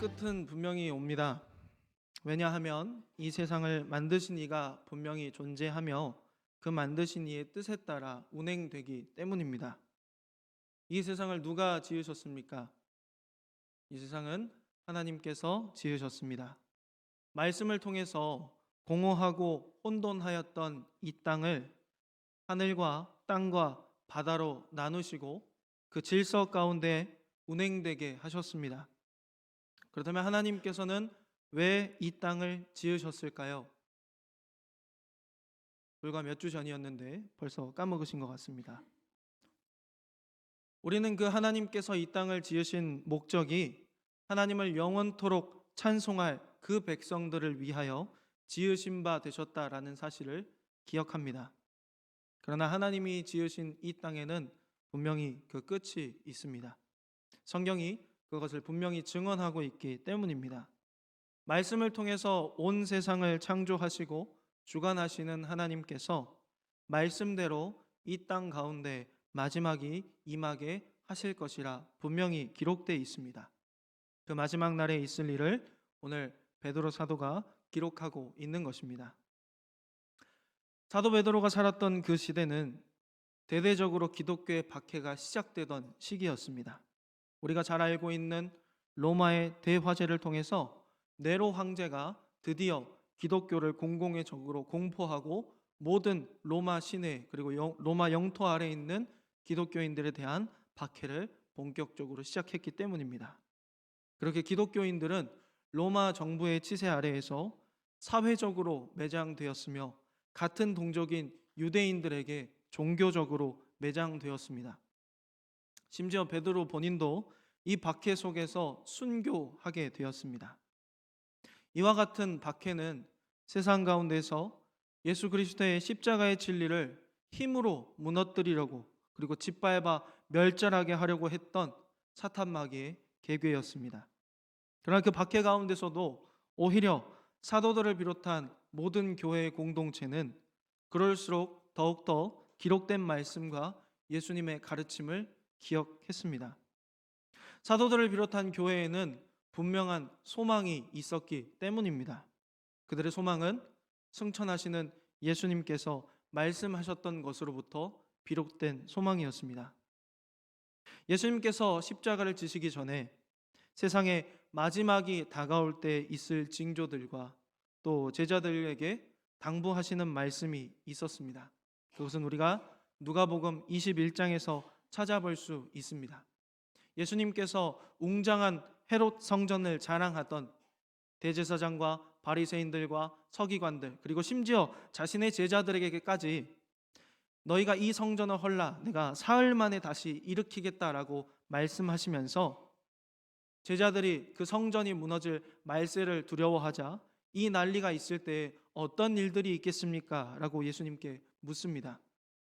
끝은 분명히 옵니다. 왜냐하면 이 세상을 만드신 이가 분명히 존재하며 그 만드신 이의 뜻에 따라 운행되기 때문입니다. 이 세상을 누가 지으셨습니까? 이 세상은 하나님께서 지으셨습니다. 말씀을 통해서 공허하고 혼돈하였던 이 땅을 하늘과 땅과 바다로 나누시고 그 질서 가운데 운행되게 하셨습니다. 그렇다면 하나님께서는 왜 이 땅을 지으셨을까요? 불과 몇 주 전이었는데 벌써 까먹으신 것 같습니다. 우리는 그 하나님께서 이 땅을 지으신 목적이 하나님을 영원토록 찬송할 그 백성들을 위하여 지으신 바 되셨다라는 사실을 기억합니다. 그러나 하나님이 지으신 이 땅에는 분명히 그 끝이 있습니다. 성경이 그것을 분명히 증언하고 있기 때문입니다. 말씀을 통해서 온 세상을 창조하시고 주관하시는 하나님께서 말씀대로 이 땅 가운데 마지막이 임하게 하실 것이라 분명히 기록되어 있습니다. 그 마지막 날에 있을 일을 오늘 베드로 사도가 기록하고 있는 것입니다. 사도 베드로가 살았던 그 시대는 대대적으로 기독교의 박해가 시작되던 시기였습니다. 우리가 잘 알고 있는 로마의 대화재를 통해서 네로 황제가 드디어 기독교를 공공의 적으로 공포하고 모든 로마 시내 그리고 로마 영토 아래에 있는 기독교인들에 대한 박해를 본격적으로 시작했기 때문입니다. 그렇게 기독교인들은 로마 정부의 치세 아래에서 사회적으로 매장되었으며 같은 동족인 유대인들에게 종교적으로 매장되었습니다. 심지어 베드로 본인도 이 박해 속에서 순교하게 되었습니다. 이와 같은 박해는 세상 가운데서 예수 그리스도의 십자가의 진리를 힘으로 무너뜨리려고 그리고 짓밟아 멸절하게 하려고 했던 사탄 마귀의 계획이었습니다. 그러나 그 박해 가운데서도 오히려 사도들을 비롯한 모든 교회의 공동체는 그럴수록 더욱더 기록된 말씀과 예수님의 가르침을 기억했습니다. 사도들을 비롯한 교회에는 분명한 소망이 있었기 때문입니다. 그들의 소망은 승천하시는 예수님께서 말씀하셨던 것으로부터 비롯된 소망이었습니다. 예수님께서 십자가를 지시기 전에 세상에 마지막이 다가올 때 있을 징조들과 또 제자들에게 당부하시는 말씀이 있었습니다. 그것은 우리가 누가복음 21장에서 찾아볼 수 있습니다. 예수님께서 웅장한 헤롯 성전을 자랑하던 대제사장과 바리새인들과 서기관들 그리고 심지어 자신의 제자들에게까지 너희가 이 성전을 헐라 내가 사흘 만에 다시 일으키겠다라고 말씀하시면서 제자들이 그 성전이 무너질 말세를 두려워하자 이 난리가 있을 때 어떤 일들이 있겠습니까? 라고 예수님께 묻습니다.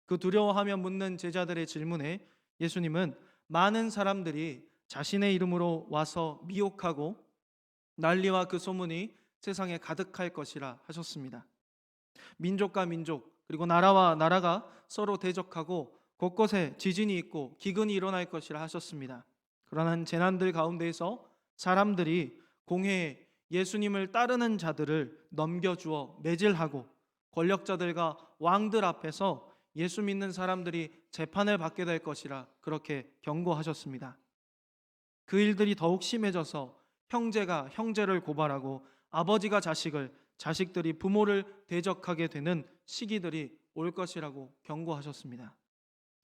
그 두려워하며 묻는 제자들의 질문에 예수님은 많은 사람들이 자신의 이름으로 와서 미혹하고 난리와 그 소문이 세상에 가득할 것이라 하셨습니다. 민족과 민족 그리고 나라와 나라가 서로 대적하고 곳곳에 지진이 있고 기근이 일어날 것이라 하셨습니다. 그러한 재난들 가운데에서 사람들이 공회에 예수님을 따르는 자들을 넘겨주어 매질하고 권력자들과 왕들 앞에서 예수 믿는 사람들이 재판을 받게 될 것이라 그렇게 경고하셨습니다. 그 일들이 더욱 심해져서 형제가 형제를 고발하고 아버지가 자식을, 자식들이 부모를 대적하게 되는 시기들이 올 것이라고 경고하셨습니다.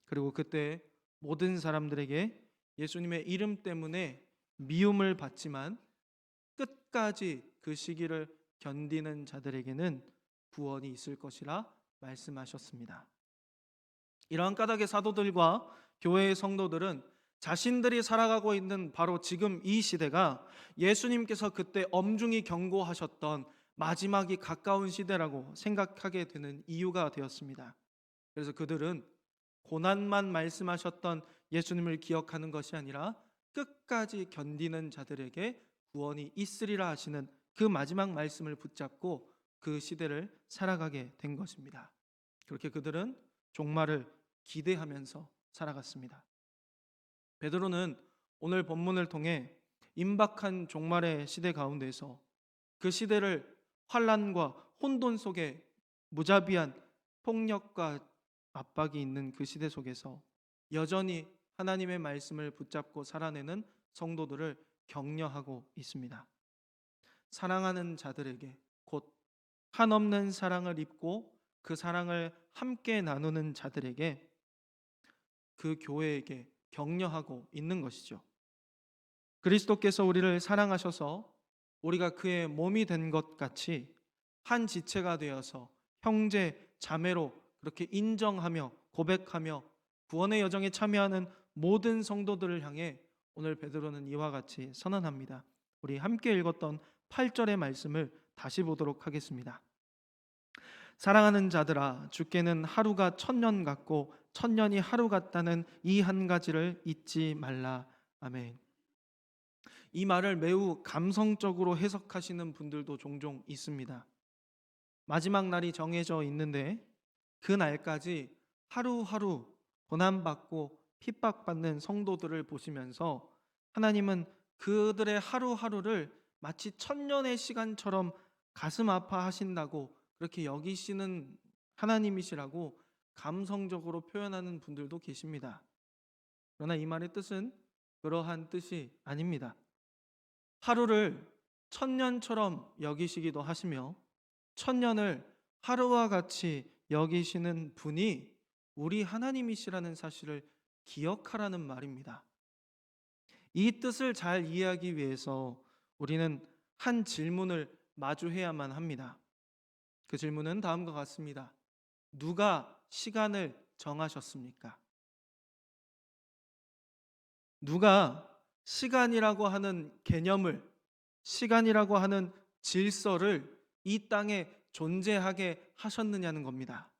그리고 그때 모든 사람들에게 예수님의 이름 때문에 미움을 받지만 끝까지 그 시기를 견디는 자들에게는 구원이 있을 것이라 말씀하셨습니다. 이러한 까닭의 사도들과 교회의 성도들은 자신들이 살아가고 있는 바로 지금 이 시대가 예수님께서 그때 엄중히 경고하셨던 마지막이 가까운 시대라고 생각하게 되는 이유가 되었습니다. 그래서 그들은 고난만 말씀하셨던 예수님을 기억하는 것이 아니라 끝까지 견디는 자들에게 구원이 있으리라 하시는 그 마지막 말씀을 붙잡고 그 시대를 살아가게 된 것입니다. 그렇게 그들은 종말을 기대하면서 살아갔습니다. 베드로는 오늘 본문을 통해 임박한 종말의 시대 가운데서 그 시대를 환란과 혼돈 속에 무자비한 폭력과 압박이 있는 그 시대 속에서 여전히 하나님의 말씀을 붙잡고 살아내는 성도들을 격려하고 있습니다. 사랑하는 자들에게, 곧 한없는 사랑을 입고 그 사랑을 함께 나누는 자들에게, 그 교회에게 격려하고 있는 것이죠. 그리스도께서 우리를 사랑하셔서 우리가 그의 몸이 된 것 같이 한 지체가 되어서 형제, 자매로 그렇게 인정하며 고백하며 구원의 여정에 참여하는 모든 성도들을 향해 오늘 베드로는 이와 같이 선언합니다. 우리 함께 읽었던 8절의 말씀을 다시 보도록 하겠습니다. 사랑하는 자들아, 주께는 하루가 1000년 같고 1000년이 하루 같다는 이 한 가지를 잊지 말라. 아멘. 이 말을 매우 감성적으로 해석하시는 분들도 종종 있습니다. 마지막 날이 정해져 있는데 그 날까지 하루하루 고난받고 핍박받는 성도들을 보시면서 하나님은 그들의 하루하루를 마치 1000년의 시간처럼 가슴 아파하신다고 그렇게 여기시는 하나님이시라고 감성적으로 표현하는 분들도 계십니다. 그러나 이 말의 뜻은 그러한 뜻이 아닙니다. 하루를 1000년처럼 여기시기도 하시며 1000년을 하루와 같이 여기시는 분이 우리 하나님이시라는 사실을 기억하라는 말입니다. 이 뜻을 잘 이해하기 위해서 우리는 한 질문을 마주해야만 합니다. 그 질문은 다음과 같습니다. 누가 시간을 정하셨습니까? 누가 시간이라고 하는 개념을, 시간이라고 하는 질서를 이 땅에 존재하게 하셨느냐는 겁니다.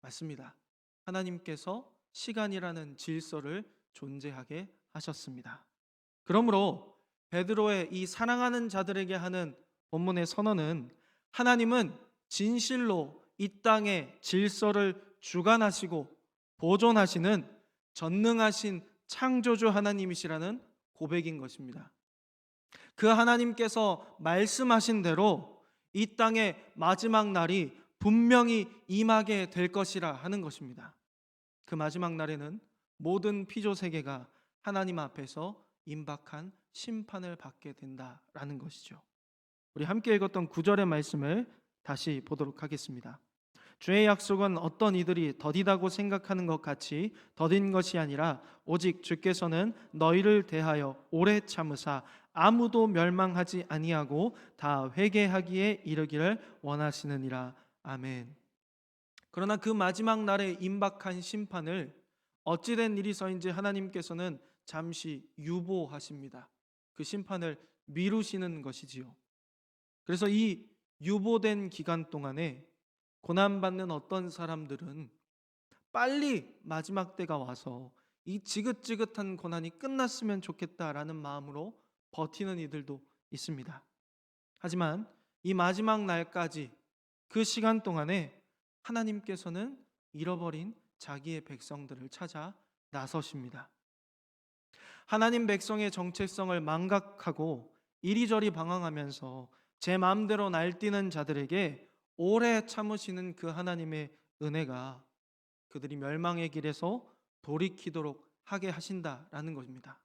맞습니다. 하나님께서 시간이라는 질서를 존재하게 하셨습니다. 그러므로 베드로의 이 사랑하는 자들에게 하는 본문의 선언은 하나님은 진실로 이 땅의 질서를 주관하시고 보존하시는 전능하신 창조주 하나님이시라는 고백인 것입니다. 그 하나님께서 말씀하신 대로 이 땅의 마지막 날이 분명히 임하게 될 것이라 하는 것입니다. 그 마지막 날에는 모든 피조 세계가 하나님 앞에서 임박한 심판을 받게 된다라는 것이죠. 우리 함께 읽었던 9절의 말씀을 다시 보도록 하겠습니다. 주의 약속은 어떤 이들이 더디다고 생각하는 것 같이 더딘 것이 아니라 오직 주께서는 너희를 대하여 오래 참으사 아무도 멸망하지 아니하고 다 회개하기에 이르기를 원하시느니라. 아멘. 그러나 그 마지막 날에 임박한 심판을 어찌된 일이서인지 하나님께서는 잠시 유보하십니다. 그 심판을 미루시는 것이지요. 그래서 이 유보된 기간 동안에 고난받는 어떤 사람들은 빨리 마지막 때가 와서 이 지긋지긋한 고난이 끝났으면 좋겠다라는 마음으로 버티는 이들도 있습니다. 하지만 이 마지막 날까지 그 시간 동안에 하나님께서는 잃어버린 자기의 백성들을 찾아 나서십니다. 하나님 백성의 정체성을 망각하고 이리저리 방황하면서 제 마음대로 날뛰는 자들에게 오래 참으시는 그 하나님의 은혜가 그들이 멸망의 길에서 돌이키도록 하게 하신다라는 것입니다.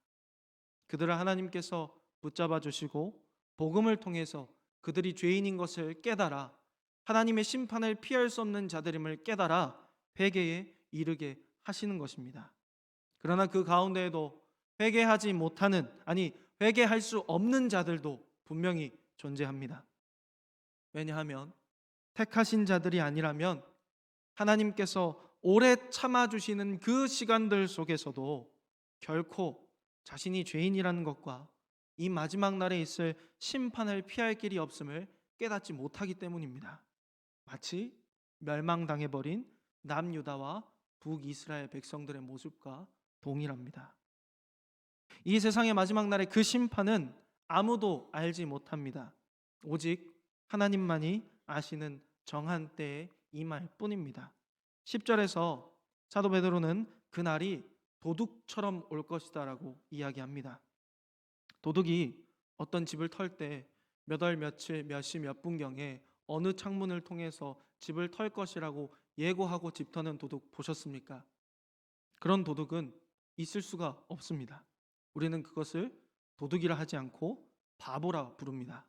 그들을 하나님께서 붙잡아 주시고 복음을 통해서 그들이 죄인인 것을 깨달아 하나님의 심판을 피할 수 없는 자들임을 깨달아 회개에 이르게 하시는 것입니다. 그러나 그 가운데에도 회개하지 못하는, 아니 회개할 수 없는 자들도 분명히 존재합니다. 왜냐하면 택하신 자들이 아니라면 하나님께서 오래 참아주시는 그 시간들 속에서도 결코 자신이 죄인이라는 것과 이 마지막 날에 있을 심판을 피할 길이 없음을 깨닫지 못하기 때문입니다. 마치 멸망당해버린 남유다와 북이스라엘 백성들의 모습과 동일합니다. 이 세상의 마지막 날의 그 심판은 아무도 알지 못합니다. 오직 하나님만이 아시는 정한 때에 임할 뿐입니다. 10절에서 사도 베드로는 그날이 도둑처럼 올 것이다 라고 이야기합니다. 도둑이 어떤 집을 털 때 몇 월 며칠 몇 시 몇 분경에 어느 창문을 통해서 집을 털 것이라고 예고하고 집 터는 도둑 보셨습니까? 그런 도둑은 있을 수가 없습니다. 우리는 그것을 도둑이라 하지 않고 바보라 부릅니다.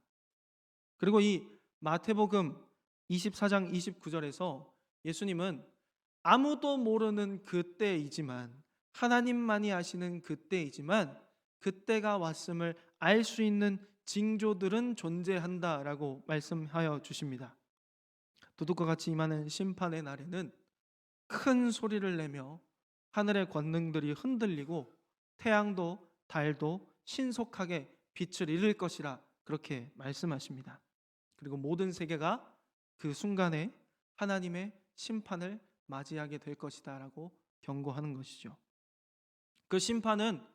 그리고 이 마태복음 24장 29절에서 예수님은 아무도 모르는 그때이지만, 하나님만이 아시는 그때이지만 그때가 왔음을 알 수 있는 징조들은 존재한다라고 말씀하여 주십니다. 도둑과 같이 임하는 심판의 날에는 큰 소리를 내며 하늘의 권능들이 흔들리고 태양도 달도 신속하게 빛을 잃을 것이라 그렇게 말씀하십니다. 그리고 모든 세계가 그 순간에 하나님의 심판을 맞이하게 될 것이다라고 경고하는 것이죠. 그 심판은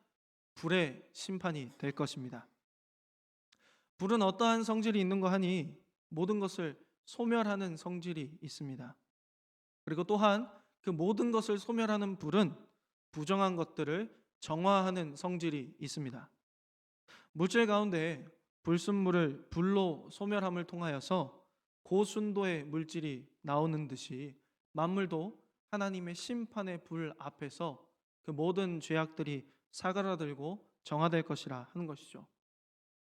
불의 심판이 될 것입니다. 불은 어떠한 성질이 있는가 하니 모든 것을 소멸하는 성질이 있습니다. 그리고 또한 그 모든 것을 소멸하는 불은 부정한 것들을 정화하는 성질이 있습니다. 물질 가운데 불순물을 불로 소멸함을 통하여서 고순도의 물질이 나오는 듯이 만물도 하나님의 심판의 불 앞에서 그 모든 죄악들이 사그라들고 정화될 것이라 하는 것이죠.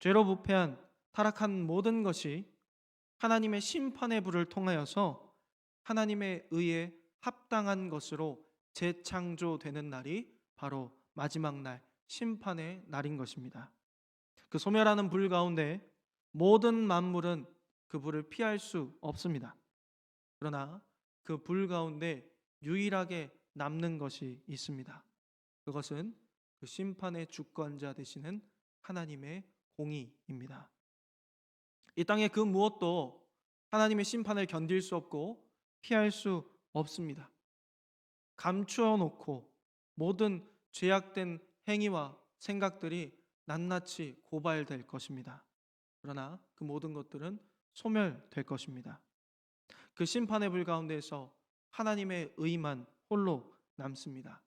죄로 부패한 타락한 모든 것이 하나님의 심판의 불을 통하여서 하나님의 의에 합당한 것으로 재창조되는 날이 바로 마지막 날 심판의 날인 것입니다. 그 소멸하는 불 가운데 모든 만물은 그 불을 피할 수 없습니다. 그러나 그 불 가운데 유일하게 남는 것이 있습니다. 그것은 그 심판의 주권자 되시는 하나님의 공의입니다. 이 땅의 그 무엇도 하나님의 심판을 견딜 수 없고 피할 수 없습니다. 감추어 놓고 모든 죄악된 행위와 생각들이 낱낱이 고발될 것입니다. 그러나 그 모든 것들은 소멸될 것입니다. 그 심판의 불 가운데에서 하나님의 의만 홀로 남습니다.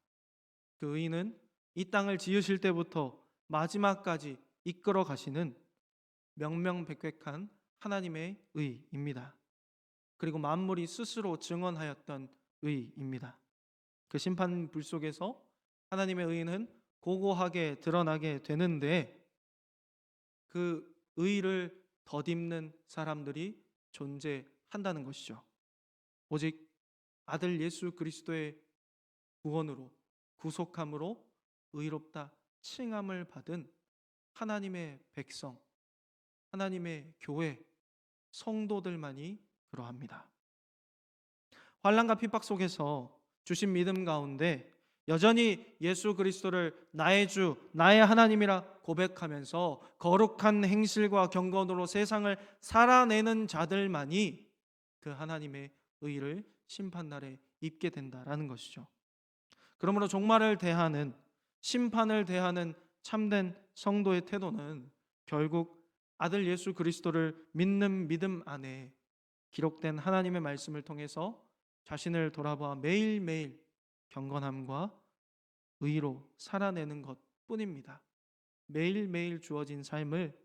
그 의는 이 땅을 지으실 때부터 마지막까지 이끌어 가시는 명명백백한 하나님의 의입니다. 그리고 만물이 스스로 증언하였던 의입니다. 그 심판 불 속에서 하나님의 의는 고고하게 드러나게 되는데 그 의를 덧입는 사람들이 존재한다는 것이죠. 오직 아들 예수 그리스도의 구원으로 구속함으로 의롭다 칭함을 받은 하나님의 백성, 하나님의 교회, 성도들만이 그러합니다. 환난과 핍박 속에서 주신 믿음 가운데 여전히 예수 그리스도를 나의 주, 나의 하나님이라 고백하면서 거룩한 행실과 경건으로 세상을 살아내는 자들만이 그 하나님의 의를 심판날에 입게 된다라는 것이죠. 그러므로 종말을 대하는, 심판을 대하는 참된 성도의 태도는 결국 아들 예수 그리스도를 믿는 믿음 안에 기록된 하나님의 말씀을 통해서 자신을 돌아보아 매일매일 경건함과 의로 살아내는 것뿐입니다. 매일매일 주어진 삶을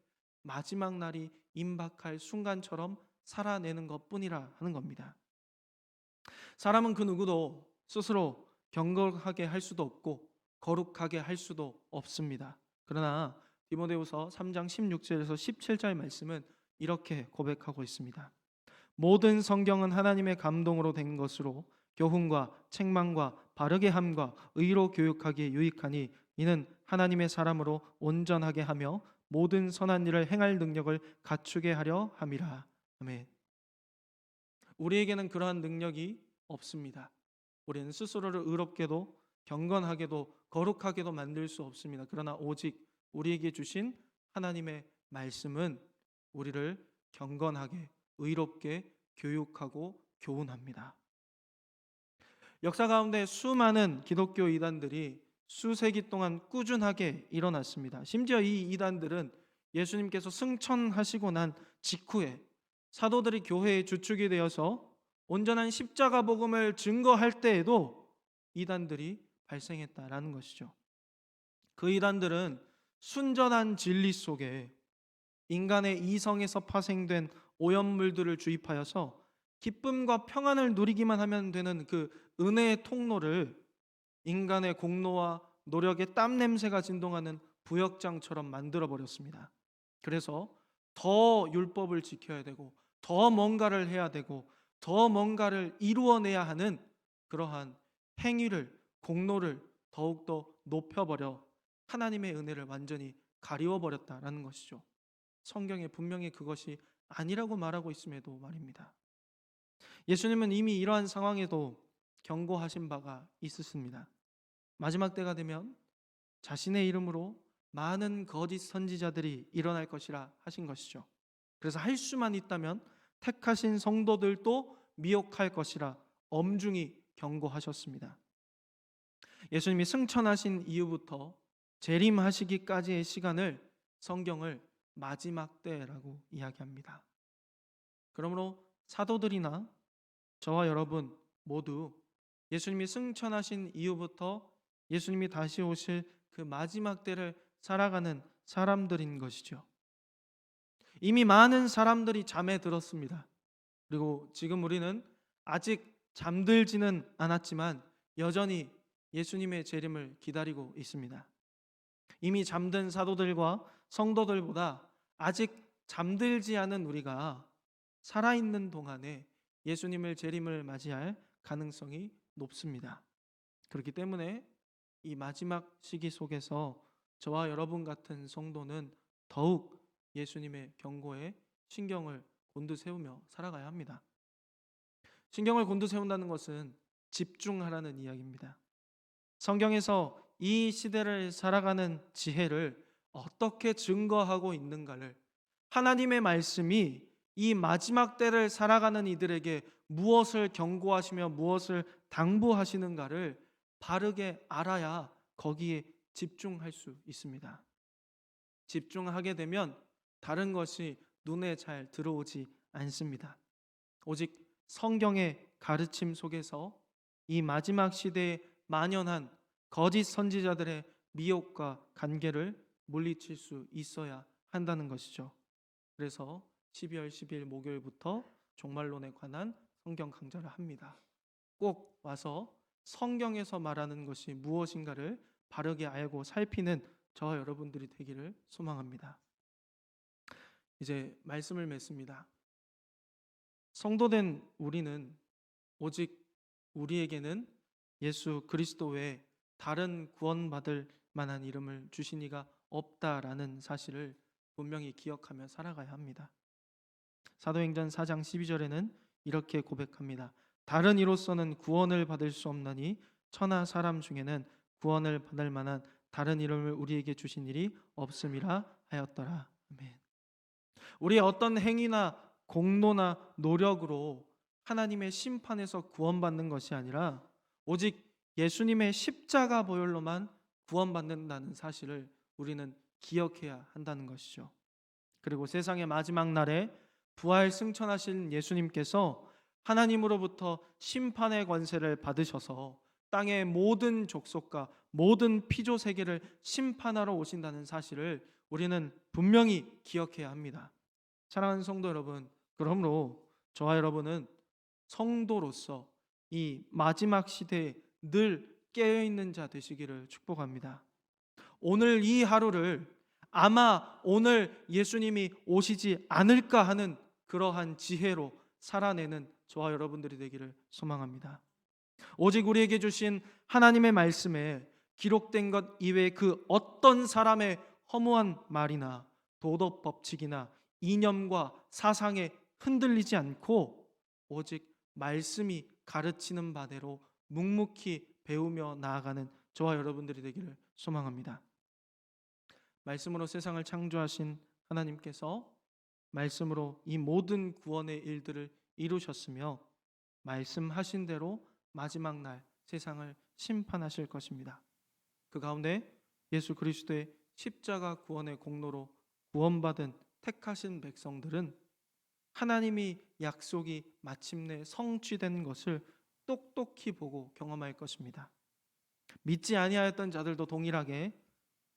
마지막 날이 임박할 순간처럼 살아내는 것뿐이라 하는 겁니다. 사람은 그 누구도 스스로 경건하게 할 수도 없고 거룩하게 할 수도 없습니다. 그러나 디모데후서 3장 16절에서 17절 말씀은 이렇게 고백하고 있습니다. 모든 성경은 하나님의 감동으로 된 것으로 교훈과 책망과 바르게 함과 의로 교육하기에 유익하니 이는 하나님의 사람으로 온전하게 하며 모든 선한 일을 행할 능력을 갖추게 하려 함이라. 아멘. 우리에게는 그러한 능력이 없습니다. 우리는 스스로를 의롭게도 경건하게도 거룩하게도 만들 수 없습니다. 그러나 오직 우리에게 주신 하나님의 말씀은 우리를 경건하게 의롭게 교육하고 교훈합니다. 역사 가운데 수많은 기독교 이단들이 수세기 동안 꾸준하게 일어났습니다. 심지어 이 이단들은 예수님께서 승천하시고 난 직후에 사도들이 교회의 주축이 되어서 온전한 십자가 복음을 증거할 때에도 이단들이 발생했다라는 것이죠. 그 이단들은 순전한 진리 속에 인간의 이성에서 파생된 오염물들을 주입하여서 기쁨과 평안을 누리기만 하면 되는 그 은혜의 통로를 인간의 공로와 노력의 땀 냄새가 진동하는 부역장처럼 만들어 버렸습니다. 그래서 더 율법을 지켜야 되고 더 뭔가를 해야 되고 더 뭔가를 이루어내야 하는 그러한 행위를 공로를 더욱더 높여버려 하나님의 은혜를 완전히 가리워 버렸다라는 것이죠. 성경에 분명히 그것이 아니라고 말하고 있음에도 말입니다. 예수님은 이미 이러한 상황에도 경고하신 바가 있으십니다. 마지막 때가 되면 자신의 이름으로 많은 거짓 선지자들이 일어날 것이라 하신 것이죠. 그래서 할 수만 있다면 택하신 성도들도 미혹할 것이라 엄중히 경고하셨습니다. 예수님이 승천하신 이후부터 재림하시기까지의 시간을 성경을 마지막 때라고 이야기합니다. 그러므로 사도들이나 저와 여러분 모두 예수님이 승천하신 이후부터 예수님이 다시 오실 그 마지막 때를 살아가는 사람들인 것이죠. 이미 많은 사람들이 잠에 들었습니다. 그리고 지금 우리는 아직 잠들지는 않았지만 여전히 예수님의 재림을 기다리고 있습니다. 이미 잠든 사도들과 성도들보다 아직 잠들지 않은 우리가 살아있는 동안에 예수님을 재림을 맞이할 가능성이 높습니다. 그렇기 때문에 이 마지막 시기 속에서 저와 여러분 같은 성도는 더욱 예수님의 경고에 신경을 곤두세우며 살아가야 합니다. 신경을 곤두세운다는 것은 집중하라는 이야기입니다. 성경에서 이 시대를 살아가는 지혜를 어떻게 증거하고 있는가를, 하나님의 말씀이 이 마지막 때를 살아가는 이들에게 무엇을 경고하시며 무엇을 당부하시는가를 바르게 알아야 거기에 집중할 수 있습니다. 집중하게 되면 다른 것이 눈에 잘 들어오지 않습니다. 오직 성경의 가르침 속에서 이 마지막 시대에 만연한 거짓 선지자들의 미혹과 간계를 물리칠 수 있어야 한다는 것이죠. 그래서 12월 10일 목요일부터 종말론에 관한 성경 강좌를 합니다. 꼭 와서 성경에서 말하는 것이 무엇인가를 바르게 알고 살피는 저와 여러분들이 되기를 소망합니다. 이제 말씀을 맺습니다. 성도된 우리는 오직 우리에게는 예수 그리스도 외에 다른 구원받을 만한 이름을 주신 이가 없다라는 사실을 분명히 기억하며 살아가야 합니다. 사도행전 4장 12절에는 이렇게 고백합니다. 다른 이로서는 구원을 받을 수 없나니 천하 사람 중에는 구원을 받을 만한 다른 이름을 우리에게 주신 일이 없음이라 하였더라. 아멘. 우리의 어떤 행위나 공로나 노력으로 하나님의 심판에서 구원받는 것이 아니라 오직 예수님의 십자가 보혈로만 구원받는다는 사실을 우리는 기억해야 한다는 것이죠. 그리고 세상의 마지막 날에 부활 승천하신 예수님께서 하나님으로부터 심판의 권세를 받으셔서 땅의 모든 족속과 모든 피조 세계를 심판하러 오신다는 사실을 우리는 분명히 기억해야 합니다. 사랑하는 성도 여러분, 그러므로 저와 여러분은 성도로서 이 마지막 시대에 늘 깨어있는 자 되시기를 축복합니다. 오늘 이 하루를 아마 오늘 예수님이 오시지 않을까 하는 그러한 지혜로 살아내는 저와 여러분들이 되기를 소망합니다. 오직 우리에게 주신 하나님의 말씀에 기록된 것 이외에 그 어떤 사람의 허무한 말이나 도덕 법칙이나 이념과 사상에 흔들리지 않고 오직 말씀이 가르치는 바대로 묵묵히 배우며 나아가는 저와 여러분들이 되기를 소망합니다. 말씀으로 세상을 창조하신 하나님께서 말씀으로 이 모든 구원의 일들을 이루셨으며 말씀하신 대로 마지막 날 세상을 심판하실 것입니다. 그 가운데 예수 그리스도의 십자가 구원의 공로로 구원받은 택하신 백성들은 하나님이 약속이 마침내 성취된 것을 똑똑히 보고 경험할 것입니다. 믿지 아니하였던 자들도 동일하게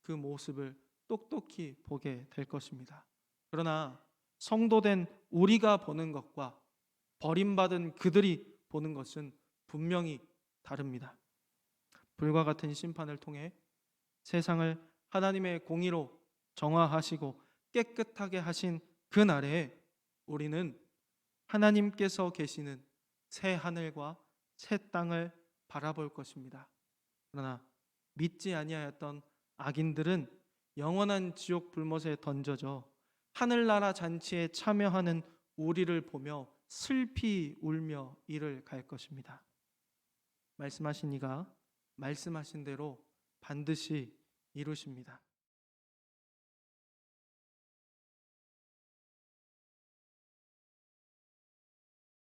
그 모습을 똑똑히 보게 될 것입니다. 그러나 성도된 우리가 보는 것과 버림받은 그들이 보는 것은 분명히 다릅니다. 불과 같은 심판을 통해 세상을 하나님의 공의로 정화하시고 깨끗하게 하신 그날에 우리는 하나님께서 계시는 새 하늘과 새 땅을 바라볼 것입니다. 그러나 믿지 아니하였던 악인들은 영원한 지옥 불못에 던져져 하늘나라 잔치에 참여하는 우리를 보며 슬피 울며 이를 갈 것입니다. 말씀하신 이가 말씀하신 대로 반드시 이루십니다.